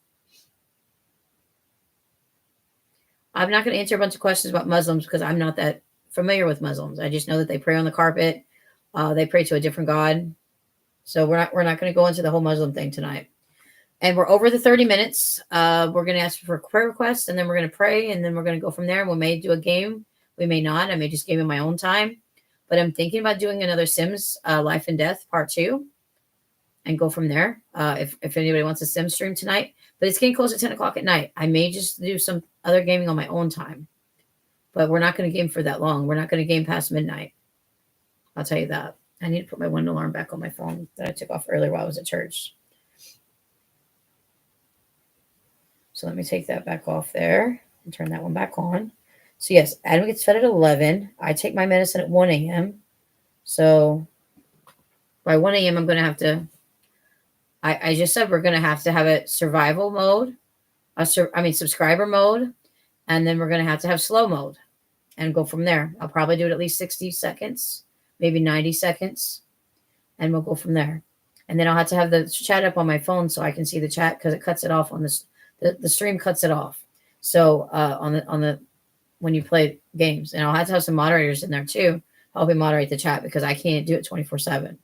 I'm not going to answer a bunch of questions about Muslims because I'm not that familiar with Muslims. I just know that they pray on the carpet. They pray to a different God. So we're not going to go into the whole Muslim thing tonight. And we're over the 30 minutes. We're going to ask for prayer requests, and then we're going to pray, and then we're going to go from there. We may do a game. We may not. I may just game in my own time. But I'm thinking about doing another Sims Life and Death Part 2 and go from there if anybody wants a Sim stream tonight. But it's getting close to 10 o'clock at night. I may just do some other gaming on my own time. But we're not going to game for that long. We're not going to game past midnight. I'll tell you that. I need to put my window alarm back on my phone that I took off earlier while I was at church. So let me take that back off there and turn that one back on. So yes, Adam gets fed at 11. I take my medicine at 1 a.m. So by 1 a.m. I'm going to have to, I just said we're going to have a survival mode, subscriber mode, and then we're going to have slow mode and go from there. I'll probably do it at least 60 seconds, maybe 90 seconds, and we'll go from there. And then I'll have to have the chat up on my phone so I can see the chat because it cuts it off on this. The stream cuts it off. So on the when you play games, and I'll have to have some moderators in there too, helping moderate the chat because I can't do it 24/7.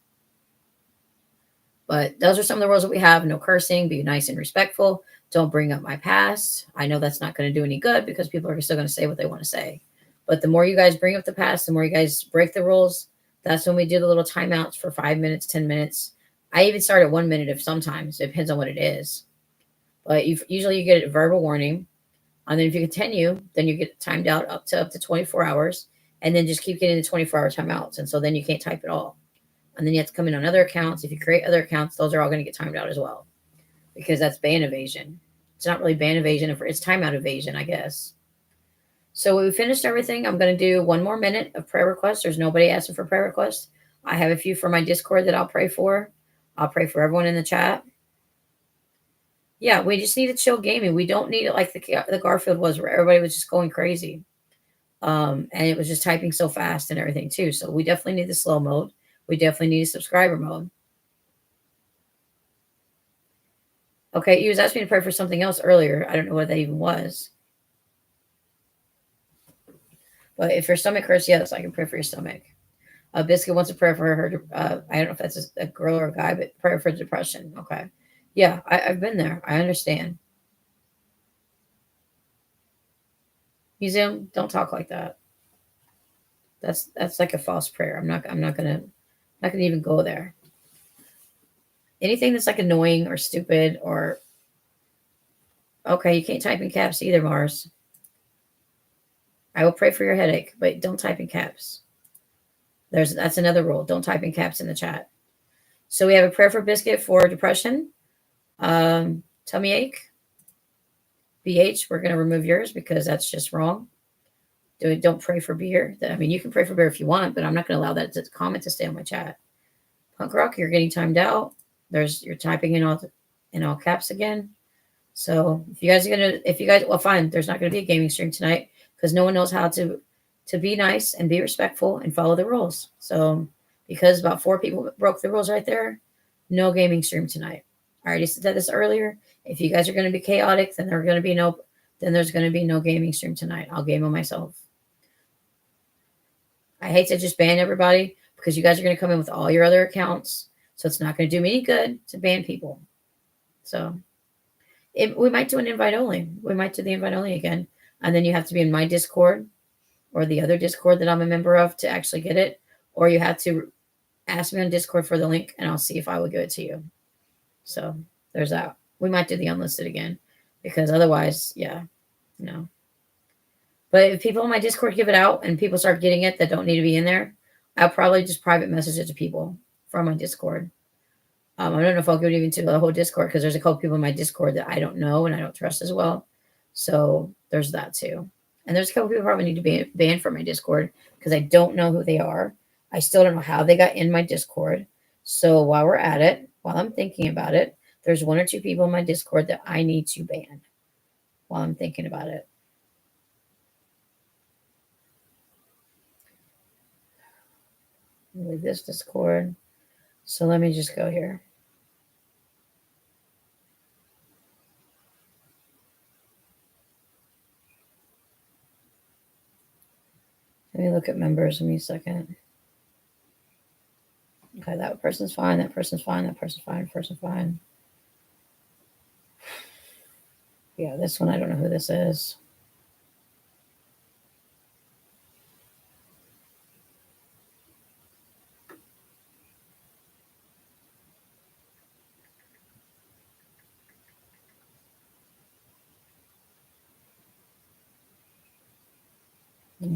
But those are some of the rules that we have. No cursing, be nice and respectful. Don't bring up my past. I know that's not going to do any good because people are still going to say what they want to say. But the more you guys bring up the past, the more you guys break the rules. That's when we do the little timeouts for 5 minutes, 10 minutes. I even start at 1 minute if sometimes. It depends on what it is. But usually you get a verbal warning. And then if you continue, then you get timed out up to 24 hours. And then just keep getting the 24-hour timeouts. And so then you can't type at all. And then you have to come in on other accounts. If you create other accounts, those are all going to get timed out as well. Because that's ban evasion. It's not really ban evasion. It's timeout evasion, I guess. So we finished everything. I'm going to do 1 more minute of prayer requests. There's nobody asking for prayer requests. I have a few for my Discord that I'll pray for. I'll pray for everyone in the chat. Yeah, we just need to chill gaming. We don't need it like the Garfield was where everybody was just going crazy. And it was just typing so fast and everything too. So we definitely need the slow mode. We definitely need a subscriber mode. Okay, you was asking me to pray for something else earlier. I don't know what that even was. But if your stomach hurts, yes, I can pray for your stomach. Biscuit wants a prayer for her. I don't know if that's a girl or a guy, but prayer for depression. Okay. Yeah, I've been there. I understand. Museum, don't talk like that. That's like a false prayer. I'm not gonna even go there. Anything that's like annoying or stupid or okay, you can't type in caps either, Mars. I will pray for your headache, but don't type in caps. That's another rule. Don't type in caps in the chat. So we have a prayer for Biscuit for depression, tummy ache, BH. We're going to remove yours because that's just wrong. Don't pray for beer. I mean, you can pray for beer if you want, but I'm not going to allow that comment to stay on my chat. Punk Rock, you're getting timed out. You're typing in all caps again. So well, fine. There's not going to be a gaming stream tonight because no one knows how to be nice and be respectful and follow the rules. So because about 4 people broke the rules right there, no gaming stream tonight. I already said this earlier. If you guys are going to be chaotic, then there's going to be no gaming stream tonight. I'll game on myself. I hate to just ban everybody because you guys are going to come in with all your other accounts. So it's not going to do me any good to ban people. So we might do an invite only. We might do the invite only again. And then you have to be in my Discord or the other Discord that I'm a member of to actually get it. Or you have to ask me on Discord for the link and I'll see if I will give it to you. So there's that. We might do the unlisted again because otherwise, yeah, no. But if people on my Discord give it out and people start getting it that don't need to be in there, I'll probably just private message it to people from my Discord. I don't know if I'll get even to the whole Discord because there's a couple people in my Discord that I don't know and I don't trust as well. So there's that too. And there's a couple people probably need to be banned from my Discord because I don't know who they are. I still don't know how they got in my Discord. So while we're at it, while I'm thinking about it, there's one or two people in my Discord that I need to ban while I'm thinking about it. Leave this Discord. So let me just go here. Let me look at members. Give me a second. Okay, that person's fine. That person's fine. That person's fine. Person's fine. Yeah, this one, I don't know who this is.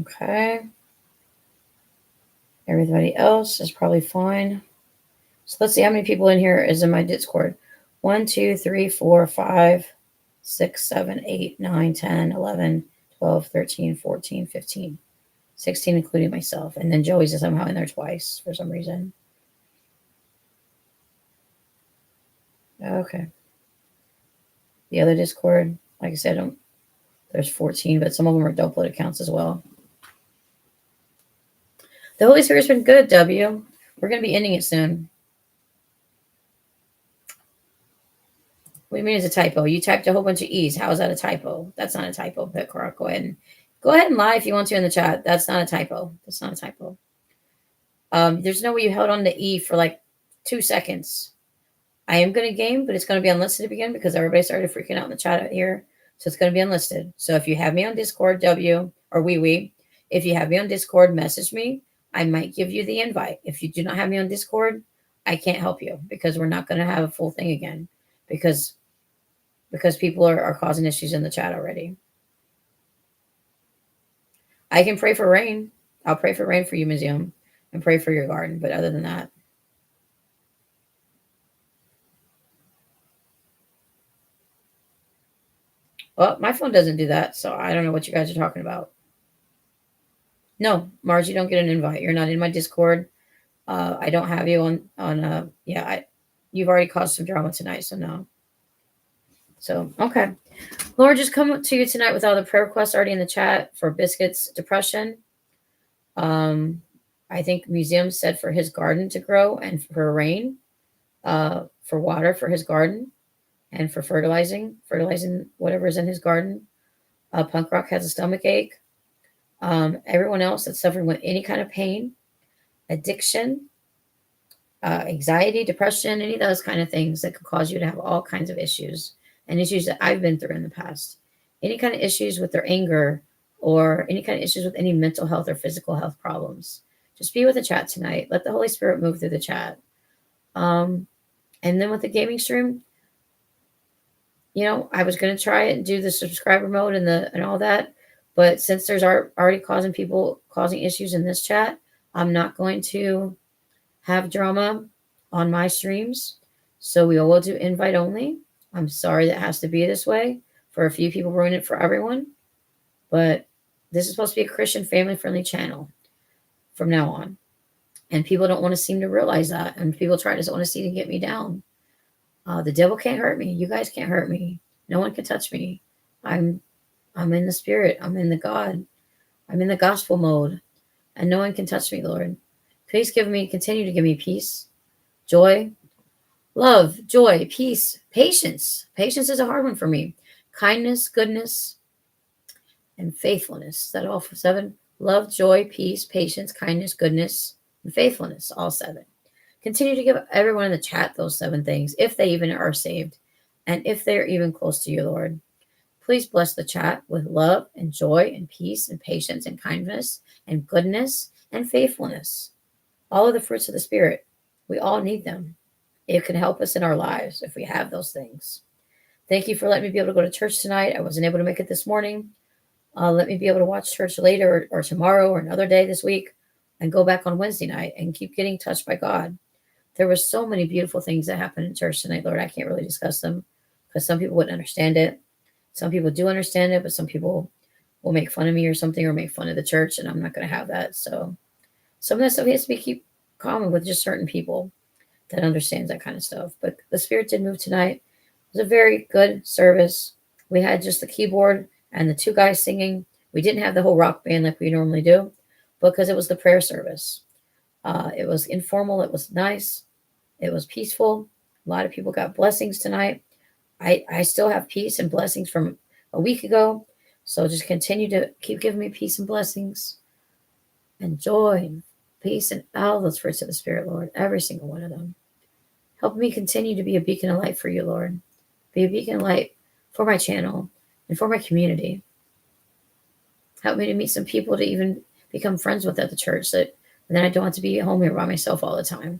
Okay. Everybody else is probably fine. So let's see how many people in here is in my Discord. 1, 2, 3, 4, 5, 6, 7, 8, 9, 10, 11, 12, 13, 14, 15, 16, including myself. And then Joey's is somehow in there twice for some reason. Okay. The other Discord, like I said, there's 14, but some of them are duplicate accounts as well. The Holy Spirit's been good, W. We're going to be ending it soon. What do you mean it's a typo? You typed a whole bunch of E's. How is that a typo? That's not a typo. Pitcock, go ahead and lie if you want to in the chat. That's not a typo. That's not a typo. There's no way you held on to E for like 2 seconds. I am going to game, but it's going to be unlisted again because everybody started freaking out in the chat out here. So it's going to be unlisted. So if you have me on Discord, W, or wee, if you have me on Discord, message me. I might give you the invite. If you do not have me on Discord, I can't help you because we're not going to have a full thing again because people are causing issues in the chat already. I can pray for rain. I'll pray for rain for you, Museum, and pray for your garden. But other than that, well, my phone doesn't do that, so I don't know what you guys are talking about. No, Marge, you don't get an invite. You're not in my Discord. I don't have you on. You've already caused some drama tonight, so no. So, okay. Lord, just come to you tonight with all the prayer requests already in the chat for Biscuit's depression. I think Museum said for his garden to grow and for rain, for water for his garden, and for fertilizing whatever is in his garden. Punk Rock has a stomach ache. Everyone else that's suffering with any kind of pain, addiction, anxiety, depression, any of those kind of things that could cause you to have all kinds of issues and issues that I've been through in the past. Any kind of issues with their anger or any kind of issues with any mental health or physical health problems. Just be with the chat tonight. Let the Holy Spirit move through the chat. And then with the gaming stream, I was going to try it and do the subscriber mode and all that. But since there's already causing issues in this chat, I'm not going to have drama on my streams. So we will do invite only. I'm sorry that has to be this way. For a few people, ruin it for everyone. But this is supposed to be a Christian family-friendly channel from now on. And people don't want to seem to realize that. And people try to want to see to get me down. The devil can't hurt me. You guys can't hurt me. No one can touch me. I'm in the spirit. I'm in the God. I'm in the gospel mode. And no one can touch me, Lord. Please continue to give me peace, joy, love, joy, peace, patience. Patience is a hard one for me. Kindness, goodness, and faithfulness. Is that all for 7? Love, joy, peace, patience, kindness, goodness, and faithfulness. All 7. Continue to give everyone in the chat those 7 things, if they even are saved, and if they're even close to you, Lord. Please bless the chat with love and joy and peace and patience and kindness and goodness and faithfulness. All of the fruits of the Spirit. We all need them. It can help us in our lives if we have those things. Thank you for letting me be able to go to church tonight. I wasn't able to make it this morning. Let me be able to watch church later or tomorrow or another day this week and go back on Wednesday night and keep getting touched by God. There were so many beautiful things that happened in church tonight, Lord. I can't really discuss them because some people wouldn't understand it. Some people do understand it, but some people will make fun of me or something, or make fun of the church, and I'm not going to have that. So some of that stuff has to be keep common with just certain people that understands that kind of stuff. But the Spirit did move tonight. It was a very good service. We had just the keyboard and the two guys singing. We didn't have the whole rock band like we normally do because it was the prayer service. It was informal. It was nice. It was peaceful. A lot of people got blessings tonight. I still have peace and blessings from a week ago. So just continue to keep giving me peace and blessings and joy and peace and all those fruits of the Spirit, Lord, every single one of them. Help me continue to be a beacon of light for you, Lord. Be a beacon of light for my channel and for my community. Help me to meet some people to even become friends with at the church, that then I don't have to be at home here by myself all the time.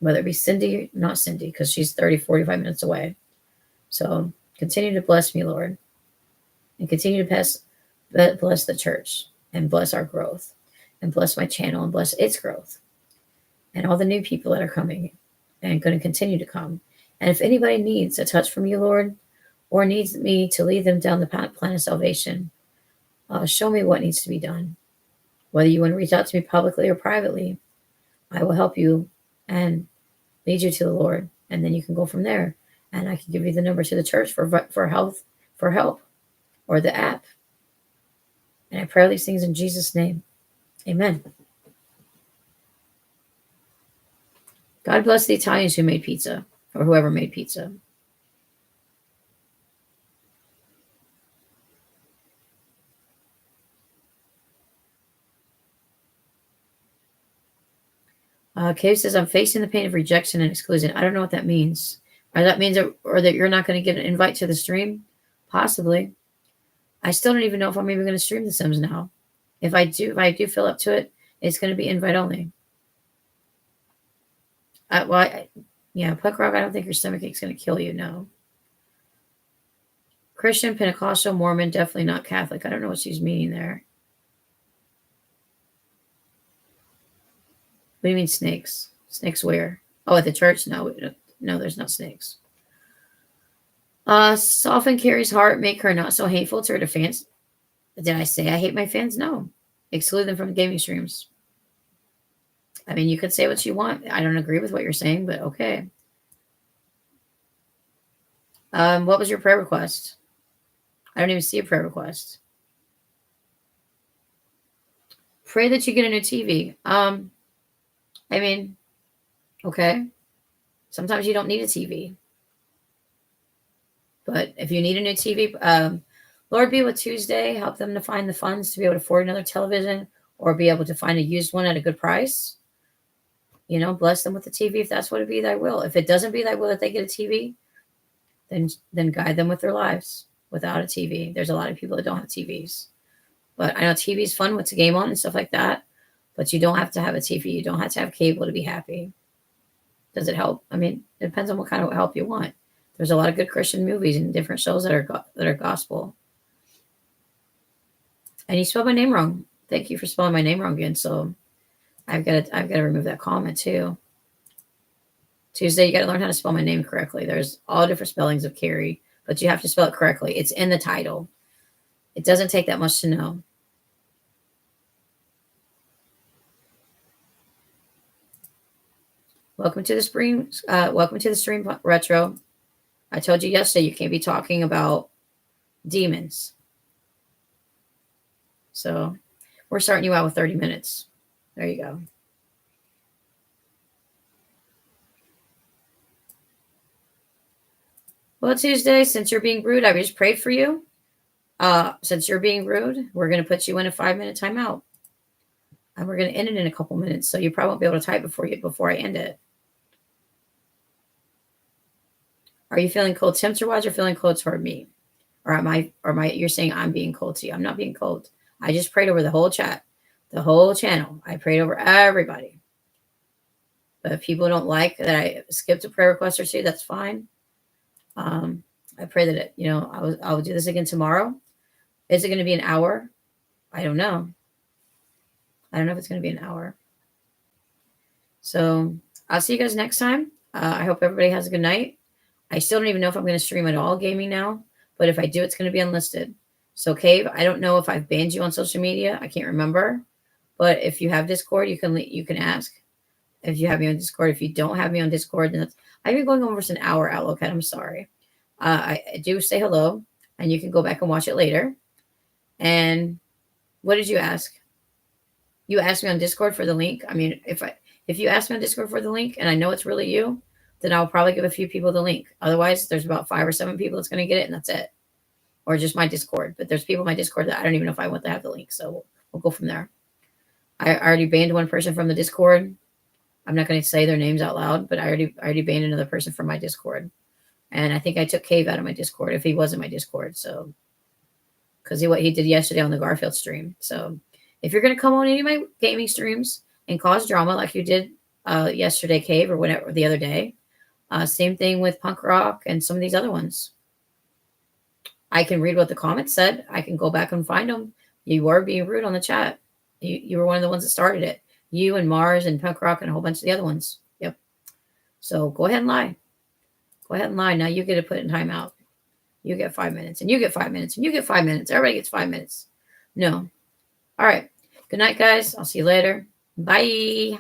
Whether it be Cindy, not Cindy, because she's 30, 45 minutes away. So continue to bless me, Lord. And continue to bless the church and bless our growth and bless my channel and bless its growth and all the new people that are coming and going to continue to come. And if anybody needs a touch from you, Lord, or needs me to lead them down the plan of salvation, show me what needs to be done. Whether you want to reach out to me publicly or privately, I will help you and lead you to the Lord. And then you can go from there. And I can give you the number to the church for help, or the app. And I pray all these things in Jesus' name. Amen. God bless the Italians who made pizza, or whoever made pizza. Cave says, I'm facing the pain of rejection and exclusion. I don't know what that means. Or that means that you're not going to get an invite to the stream? Possibly. I still don't even know if I'm even going to stream The Sims now. If I do fill up to it, it's going to be invite only. Puck Rock, I don't think your stomach ache's going to kill you, no. Christian, Pentecostal, Mormon, definitely not Catholic. I don't know what she's meaning there. What do you mean snakes? Snakes where? Oh, at the church? No, there's not snakes. Soften Carrie's heart, make her not so hateful to her fans. Did I say I hate my fans? No. Exclude them from gaming streams. I mean, you could say what you want. I don't agree with what you're saying, but okay. What was your prayer request? I don't even see a prayer request. Pray that you get a new TV. I mean, okay. Sometimes you don't need a TV. But if you need a new TV, Lord be with Tuesday. Help them to find the funds to be able to afford another television or be able to find a used one at a good price. Bless them with the TV if that's what it be thy will. If it doesn't be thy will that they get a TV, then guide them with their lives without a TV. There's a lot of people that don't have TVs. But I know TV is fun with the game on and stuff like that. But you don't have to have a TV. You don't have to have cable to be happy. Does it help? I mean, it depends on what kind of help you want. There's a lot of good Christian movies and different shows that are gospel. And you spelled my name wrong. Thank you for spelling my name wrong again. So I've got to remove that comment too. Tuesday, you got to learn how to spell my name correctly. There's all different spellings of Carrie, but you have to spell it correctly. It's in the title. It doesn't take that much to know. Welcome to the stream. Welcome to the stream, Retro. I told you yesterday you can't be talking about demons. So we're starting you out with 30 minutes. There you go. Well, Tuesday, since you're being rude, I just prayed for you. Since you're being rude, we're going to put you in a 5-minute timeout. And we're going to end it in a couple minutes. So you probably won't be able to type before I end it. Are you feeling cold temperature-wise or feeling cold toward me? Or you're saying I'm being cold to you? I'm not being cold. I just prayed over the whole chat, the whole channel. I prayed over everybody. But if people don't like that I skipped a prayer request or two, that's fine. I pray that I will do this again tomorrow. Is it going to be an hour? I don't know. I don't know if it's going to be an hour. So I'll see you guys next time. I hope everybody has a good night. I still don't even know if I'm going to stream at all gaming now, but if I do, it's going to be unlisted. So, Cave, I don't know if I've banned you on social media. I can't remember. But if you have Discord, you can ask if you have me on Discord. If you don't have me on Discord, then I've been going over an hour, Outlook. I'm sorry. I do say hello, and you can go back and watch it later. And what did you ask? You asked me on Discord for the link. I mean, if you ask me on Discord for the link, and I know it's really you, then I'll probably give a few people the link. Otherwise, there's about 5 or 7 people that's going to get it, and that's it. Or just my Discord. But there's people in my Discord that I don't even know if I want to have the link. So we'll go from there. I already banned one person from the Discord. I'm not going to say their names out loud, but I already banned another person from my Discord. And I think I took Cave out of my Discord if he was in my Discord. So, because what he did yesterday on the Garfield stream. So, if you're going to come on any of my gaming streams and cause drama like you did yesterday, Cave, or whatever the other day, same thing with Punk Rock and some of these other ones. I can read what the comments said. I can go back and find them. You were being rude on the chat. You were one of the ones that started it. You and Mars and Punk Rock and a whole bunch of the other ones. Yep. So go ahead and lie. Go ahead and lie. Now you get to put in timeout. You get 5 minutes, and you get 5 minutes, and you get 5 minutes. Everybody gets 5 minutes. No. All right. Good night, guys. I'll see you later. Bye.